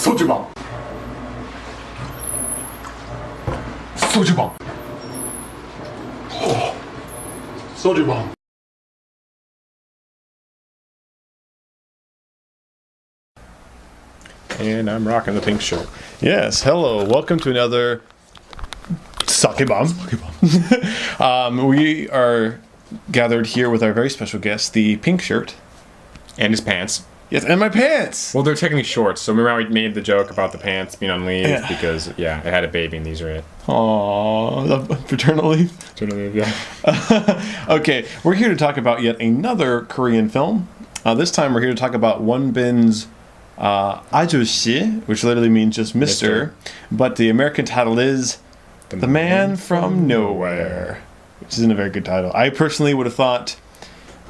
Soju Bomb. Soju Bomb. Oh. Soju Bomb. And I'm rocking the pink shirt. Yes, hello. Welcome to another Sake Bomb. We are gathered here with our very special guest, the pink shirt. And his pants. Yes, and my pants! Well, they're technically shorts, so remember we made the joke about the pants being on leave Yeah. because, it had a baby and these are it. Aww, paternal leave. Paternal leave, yeah. Okay, we're here to talk about yet another Korean film. This time we're here to talk about Wonbin's 아저씨, which literally means just Mister. But the American title is The Man from Nowhere, which isn't a very good title. I personally would have thought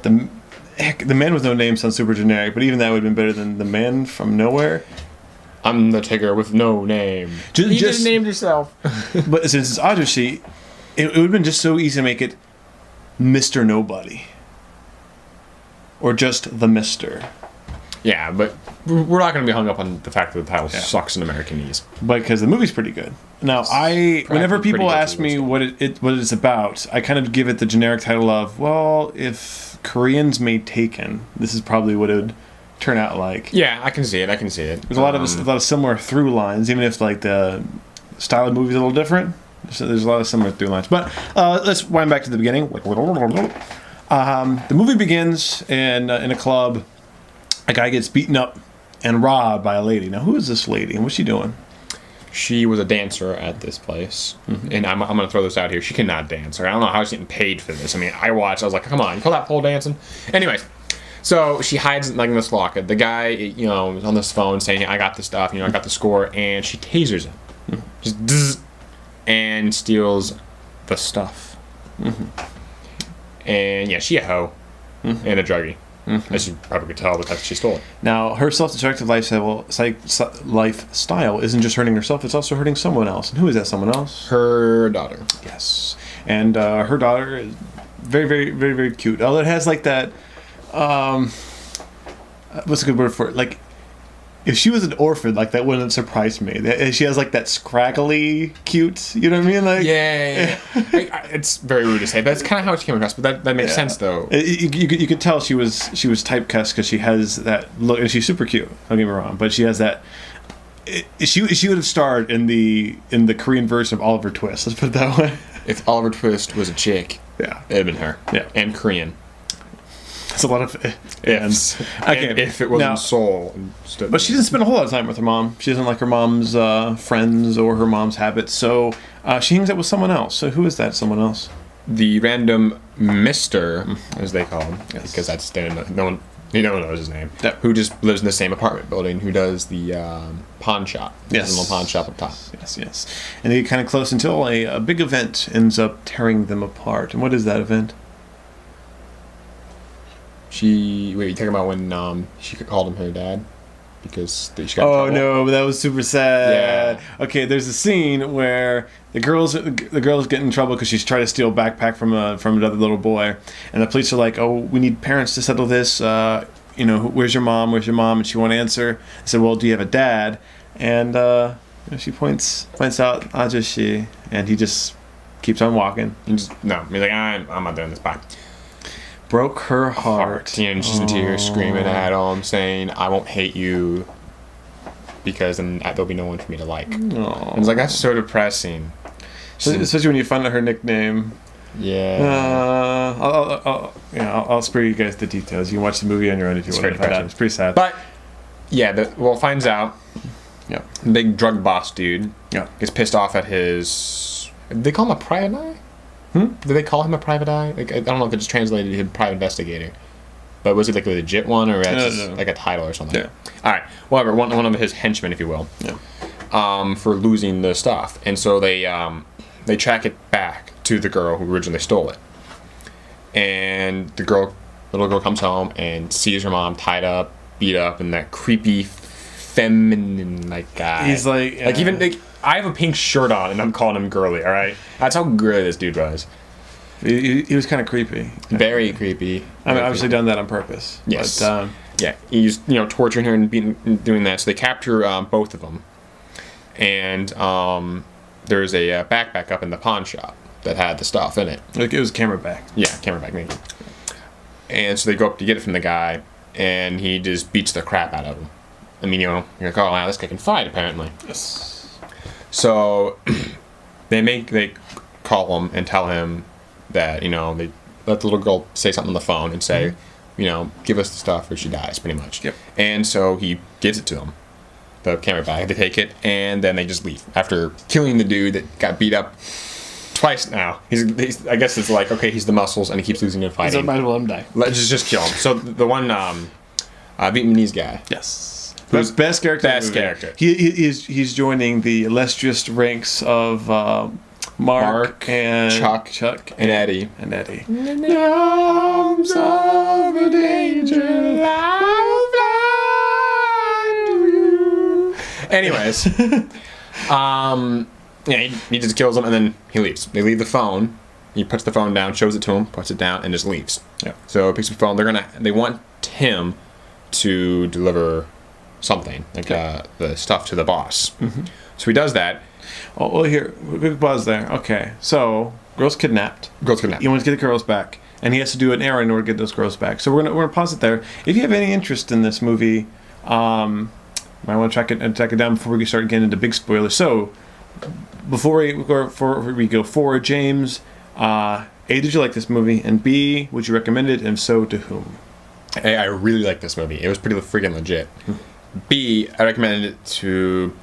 The Man with No Name sounds super generic, but even that would have been better than The Man from Nowhere. I'm the Tigger with no name. You just named yourself. But since it's 아저씨, it would have been just so easy to make it Mr. Nobody. Or just The Mister. Yeah, but we're not going to be hung up on the fact that the title sucks in Americanese. Because the movie's pretty good. Now, whenever people ask me what it's about, I kind of give it the generic title of, well, if Koreans made Taken, this is probably what it would turn out like. Yeah, I can see it. There's a lot of similar through lines, even if like the style of the movie is a little different. So there's a lot of similar through lines. But let's wind back to the beginning. The movie begins in a club. A guy gets beaten up and robbed by a lady. Now, who is this lady and what's she doing? She was a dancer at this place. Mm-hmm. And I'm going to throw this out here. She cannot dance. I don't know how she's getting paid for this. I mean, I was like, come on, you call that pole dancing? Anyways, so she hides like in this locker. The guy, is on this phone saying, I got the stuff, I got the score. And she tasers him. Mm-hmm. Just zzz, and steals the stuff. Mm-hmm. And she a hoe and a druggie. Mm-hmm. As you probably could tell, because she stole it. Now, her self-destructive lifestyle isn't just hurting herself; it's also hurting someone else. And who is that someone else? Her daughter. Yes, and her daughter is very, very, very, very cute. Although it has like that, what's a good word for it? Like, if she was an orphan, like that wouldn't surprise me. She has like that scraggly cute, you know what I mean? Like, yeah. It's very rude to say, but that's kind of how she came across. But that makes sense, though. You could tell she was typecast because she has that look, and she's super cute. Don't get me wrong, but she has that. She would have starred in the Korean version of Oliver Twist. Let's put it that way. If Oliver Twist was a chick, it'd have been her. Yeah, and Korean. That's a lot of ifs. Okay, and if it wasn't Seoul. But she didn't spend a whole lot of time with her mom. She doesn't like her mom's friends or her mom's habits, so she hangs out with someone else. So who is that someone else? The random Mister, as they call him, because that's no one knows his name. Yep. Who just lives in the same apartment building? Who does the pawn shop? Yes, the little pawn shop up top. Yes. And they get kind of close until a big event ends up tearing them apart. And what is that event? You talking about when she called him her dad? Because she got in trouble? No, that was super sad. Yeah. Okay, there's a scene where the girls get in trouble because she's trying to steal a backpack from another little boy, and the police are like, "Oh, we need parents to settle this. Where's your mom? Where's your mom?" And she won't answer. I said, "Well, do you have a dad?" And she points out 아저씨, and he just keeps on walking. He's like, I'm not doing this. Bye. Broke her heart. And she's in tears, screaming at him, saying, I won't hate you because then there'll be no one for me to like. And it's like, that's so depressing. Especially when you find out her nickname. Yeah. I'll spare you guys the details. You can watch the movie on your own if you want to find out. It's pretty sad. But, finds out. Yeah. Big drug boss dude. Yeah. Gets pissed off at his... Did they call him a private eye? Did they call him a private eye? Like, I don't know if it just translated to private investigator. But was it like a legit one or like a title or something? Yeah. All right. Whatever. One of his henchmen, if you will. Yeah. For losing the stuff. And so they track it back to the girl who originally stole it. And the little girl comes home and sees her mom tied up, beat up, and that creepy feminine guy. He's like... I have a pink shirt on, and I'm calling him girly, all right? That's how girly this dude was. He was kind of creepy. Very creepy. I mean, obviously done that on purpose. Yes. But, Yeah, he's torturing her and doing that. So they capture both of them, and there's a backpack up in the pawn shop that had the stuff in it. Like it was camera back. Yeah, camera back. Maybe. And so they go up to get it from the guy, and he just beats the crap out of him. I mean, you're like, oh wow, this guy can fight apparently. Yes. So they call him and tell him that they let the little girl say something on the phone and say, give us the stuff or she dies, pretty much. Yep. And so he gives it to them, the camera bag. They take it and then they just leave after killing the dude that got beat up twice now. He's I guess it's like, okay, he's the muscles and he keeps losing in fighting. So might as well let him die. Let's just kill him. So the one Vietnamese guy. Yes. Who's best character. Best character. He's joining the illustrious ranks of Mark and Chuck and Eddie. In the arms of a danger, I'll fly to you. Anyways, he just kills him and then he leaves. They leave the phone. He puts the phone down, shows it to him, puts it down, and just leaves. Yeah. So he picks up the phone. They want him to deliver something like the stuff to the boss. Mm-hmm. So he does that. Oh, well, here, quick pause there. Okay, so girl's kidnapped. He wants to get the girls back, and he has to do an errand in order to get those girls back. So we're gonna pause it there. If you have any interest in this movie, might want to track it down before we start getting into big spoilers. So before we go forward, James, A, did you like this movie, and B, would you recommend it, and if so, to whom? A, I really like this movie. It was pretty freaking legit. B, I recommend it to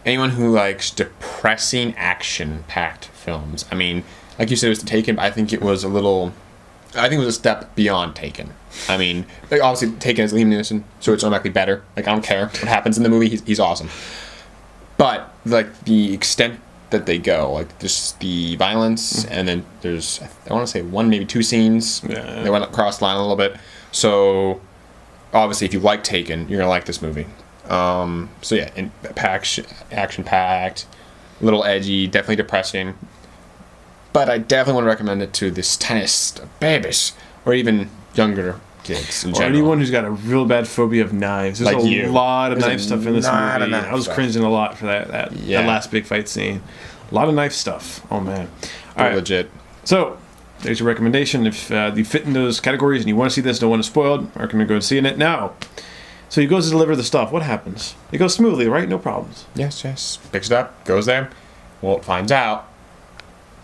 anyone who likes depressing, action-packed films. I mean, like you said, it was Taken, but I think it was a step beyond Taken. I mean, obviously, Taken is Liam Neeson, so it's automatically better. Like, I don't care what happens in the movie, he's awesome. But, like, the extent that they go, like, just the violence, and then there's, I want to say, one, maybe two scenes. Yeah. They went across the line a little bit. So, obviously, if you like Taken, you're going to like this movie. So yeah, action-packed, a little edgy, definitely depressing. But I definitely want to recommend it to this tennis babies, or even younger kids in Or general. anyone who's got a real bad phobia of knives. There's Like a lot of knife stuff in this movie. I was stuff. cringing a lot for that last big fight scene. A lot of knife stuff. Oh man. All right. Legit. So there's your recommendation. If you fit in those categories and you want to see this, don't want to spoil it, I recommend going and seeing it now. So he goes to deliver the stuff. What happens? It goes smoothly, right? No problems. Yes. Picks it up, goes there. Well, it finds out.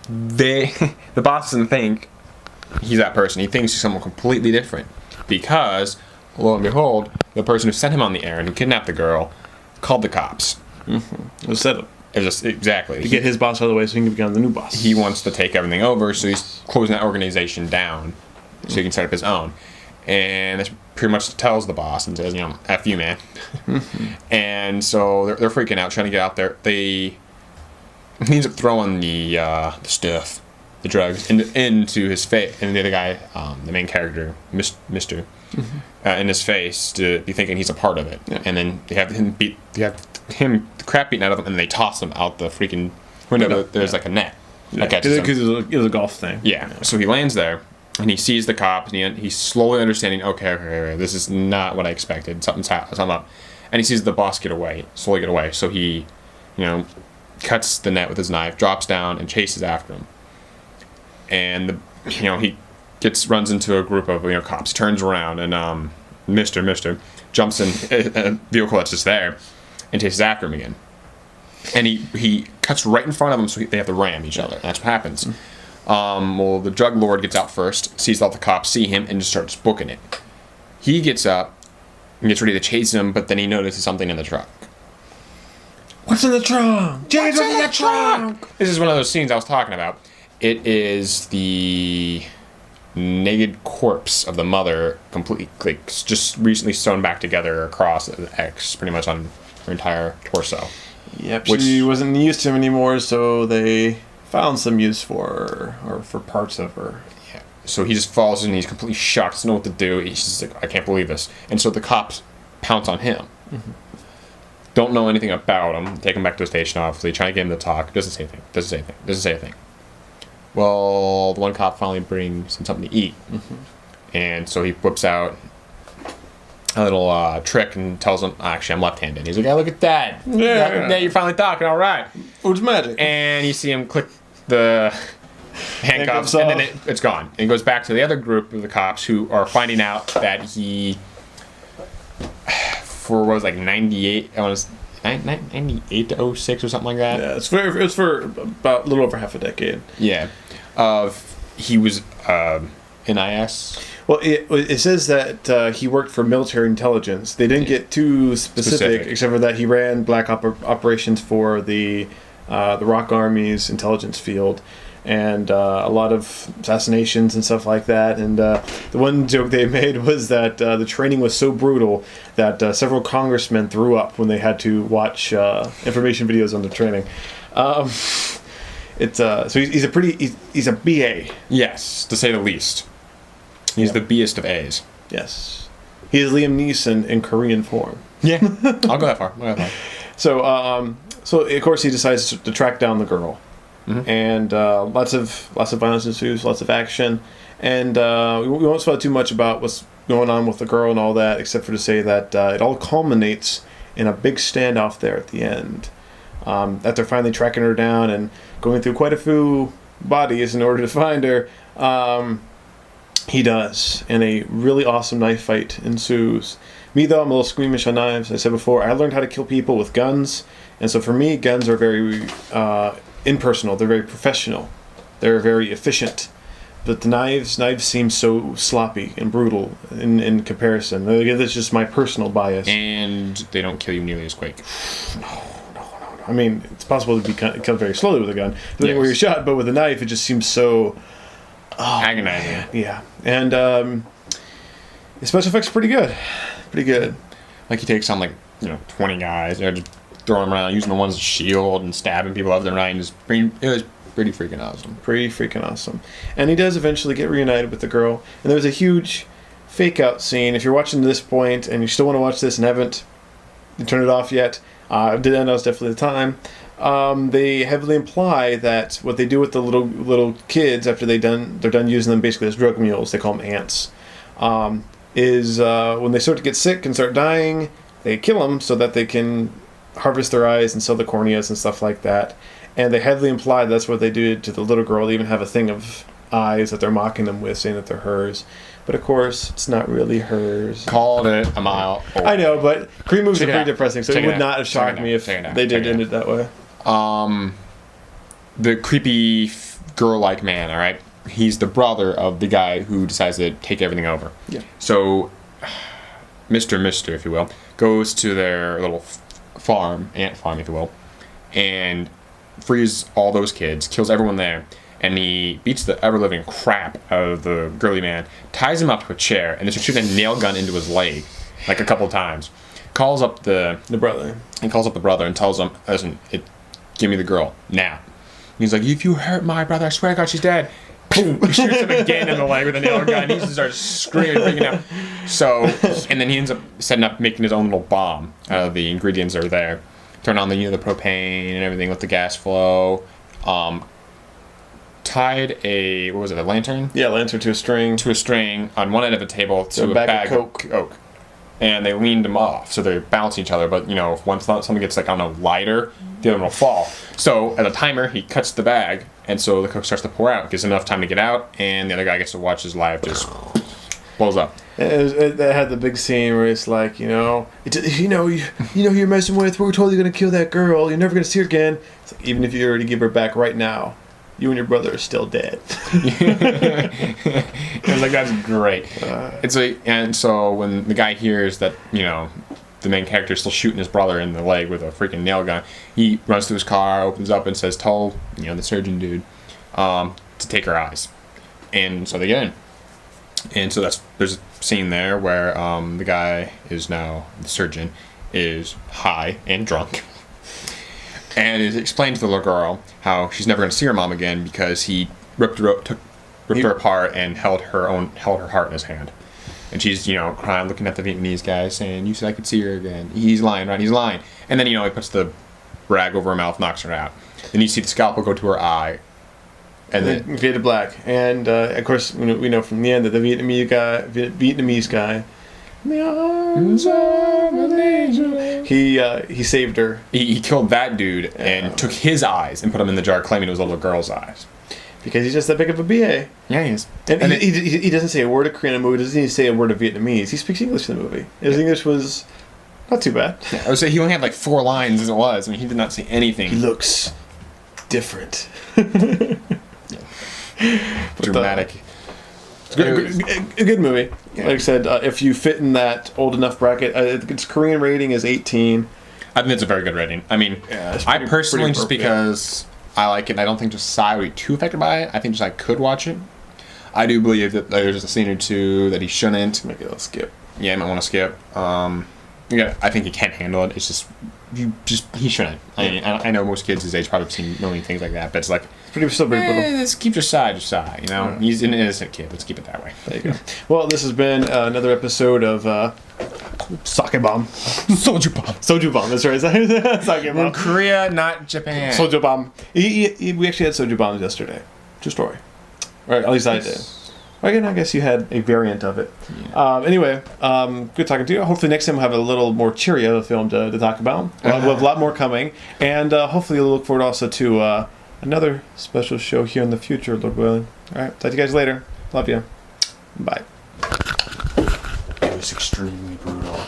The boss doesn't think he's that person. He thinks he's someone completely different. Because, lo and behold, the person who sent him on the errand, who kidnapped the girl, called the cops. It was set up It was just, exactly. to get his boss out of the way so he can become the new boss. He wants to take everything over, so he's closing that organization down so he can set up his own. And this pretty much tells the boss and says, F you, man. And so they're freaking out, trying to get out there. He ends up throwing the stuff, the drugs, into his face. And the other guy, the main character, Mr. In his face to be thinking he's a part of it. Yeah. And then they have him the crap beaten out of him, and they toss him out the freaking window. There's like a net. Because it was a golf thing. Yeah. So he lands there. And he sees the cops, and he's slowly understanding, okay, this is not what I expected. Something's up. And he sees the boss slowly get away. So he, cuts the net with his knife, drops down, and chases after him. And, he runs into a group of, cops. He turns around, and Mr. jumps in a vehicle that's just there and chases after him again. And he cuts right in front of him, so they have to ram each other. That's what happens. Well, the drug lord gets out first, sees all the cops see him, and just starts booking it. He gets up and gets ready to chase him, but then he notices something in the truck. What's in the trunk? James, what's in the trunk? This is one of those scenes I was talking about. It is the naked corpse of the mother, completely, just recently sewn back together across the X, pretty much on her entire torso. Yep, she wasn't used to him anymore, so they found some use for her, or for parts of her. Yeah. So he just falls in, he's completely shocked, doesn't know what to do. He's just like, I can't believe this. And so the cops pounce on him. Mm-hmm. Don't know anything about him. Take him back to the station, obviously, trying to get him to talk. Doesn't say a thing. Well, the one cop finally brings him something to eat. Mm-hmm. And so he whips out a little trick and tells him, actually, I'm left-handed. He's like, yeah, look at that. Yeah. You're finally talking, all right. What's magic? And you see him click the handcuffs, and then it's gone. And it goes back to the other group of the cops who are finding out that he, for what was like 98, I want to 98 to 06 or something like that. Yeah, it's for about a little over half a decade. Yeah. He was NIS. Well, it says that he worked for military intelligence. They didn't get too specific, except for that he ran black operations for the Rock Army's intelligence field, and a lot of assassinations and stuff like that. And the one joke they made was that the training was so brutal that several congressmen threw up when they had to watch information videos on the training. So he's a BA. Yes, to say the least. He's the B'est of A's. Yes, he is Liam Neeson in Korean form. Yeah, I'll go that far. So of course he decides to track down the girl, and lots of violence ensues, lots of action, and we won't spoil too much about what's going on with the girl and all that, except for to say that it all culminates in a big standoff there at the end. That they're finally tracking her down and going through quite a few bodies in order to find her. He does, and a really awesome knife fight ensues. Me, though, I'm a little squeamish on knives. I said before, I learned how to kill people with guns, and so for me, guns are very impersonal. They're very professional. They're very efficient. But the knives seem so sloppy and brutal in comparison. Again, that's just my personal bias. And they don't kill you nearly as quick. No. I mean, it's possible to be killed very slowly with a gun, depending where you're shot, but with a knife, it just seems so... agonizing. Man. Yeah. And the special effects are pretty good. Pretty good. Like he takes on 20 guys. They're just throwing them around, using the ones as shield and stabbing people left and right. It was pretty freaking awesome. Pretty freaking awesome. And he does eventually get reunited with the girl. And there's a huge fake out scene. If you're watching to this point and you still want to watch this and haven't turned it off yet, that was definitely the time. They heavily imply that what they do with the little kids after they're done using them basically as drug mules, they call them ants, is when they start to get sick and start dying, they kill them so that they can harvest their eyes and sell the corneas and stuff like that. And they heavily imply that's what they do to the little girl. They even have a thing of eyes that they're mocking them with, saying that they're hers. But of course, it's not really hers. Called it a mile over. I know, but Korean movies are pretty depressing, so it would not have shocked me if they did end it that way. The creepy girl-like man, all right? He's the brother of the guy who decides to take everything over. Yeah. So, Mr., if you will, goes to their little farm, ant farm, if you will, and frees all those kids, kills everyone there, and he beats the ever-living crap out of the girly man, ties him up to a chair, and then starts shooting a nail gun into his leg, a couple of times. Calls up the brother. He calls up the brother and tells him, listen, give me the girl, now. And he's like, if you hurt my brother, I swear to God, she's dead. Boom! He shoots him again in the leg with a nail gun. He just starts screaming, freaking out. So, and then he ends up making his own little bomb out of the ingredients that are there. Turn on the propane and everything with the gas flow. Tied a lantern? Yeah, lantern to a string. On one end of a table to a bag of Coke. And they leaned them off, so they're balancing each other. But, once something gets, lighter, the other one will fall. So, at a timer, he cuts the bag, and so the Coke starts to pour out. Gives enough time to get out, and the other guy gets to watch his life just blows up. It had the big scene where it's like, you're messing with, we're totally going to kill that girl, you're never going to see her again. It's like, even if you already give her back right now, you and your brother are still dead. It was like, that's great. And so when the guy hears that, the main character is still shooting his brother in the leg with a freaking nail gun, he runs to his car, opens up and says, tell, the surgeon dude, to take her eyes. And so they get in. And so there's a scene there where the guy is now, the surgeon, is high and drunk. And it explained to the little girl how she's never going to see her mom again because he ripped her apart and held her heart in his hand. And she's, crying, looking at the Vietnamese guy, saying, you said I could see her again. He's lying, right? He's lying. And then, he puts the rag over her mouth, knocks her out. Then you see the scalpel go to her eye. And then fade to black. And, of course, we know from the end that the Vietnamese guy In the arms of an angel. He saved her. He killed that dude and took his eyes and put them in the jar, claiming it was a little girl's eyes. Because he's just that big of a BA. Yeah, he is. And he doesn't say a word of Korean in the movie. Doesn't even say a word of Vietnamese. He speaks English in the movie. His English was not too bad. Yeah, I would say he only had like 4 lines as it was. I mean, he did not say anything. He looks different. Dramatic. A good movie. Yeah. Like I said, if you fit in that old enough bracket, its Korean rating is 18. I think it's a very good rating. I mean, it's I personally, pretty just because I like it, I don't think Josiah would be too affected by it. I think Josiah could watch it. I do believe that there's a scene or two that he shouldn't. Maybe I'll skip. Yeah, you might want to skip. Yeah, I think he can handle it. It's just, he shouldn't. I mean, I know most kids his age probably have seen a million things like that, but it's like, Still pretty brutal. let's keep Josiah, you know? Yeah. He's an innocent kid. Let's keep it that way. There you go. Well, this has been another episode of Sake Bomb. Soju Bomb. Soju Bomb, that's right. Sake Bomb. Korea, not Japan. Soju Bomb. We actually had Soju Bombs yesterday. True story. Or at least I did. Again, I guess you had a variant of it. Yeah. Anyway, good talking to you. Hopefully next time we'll have a little more cheery of a film to talk about. We'll have a lot more coming. And hopefully you'll look forward also to another special show here in the future, Lord willing. All right, talk to you guys later. Love you. Bye. It was extremely brutal.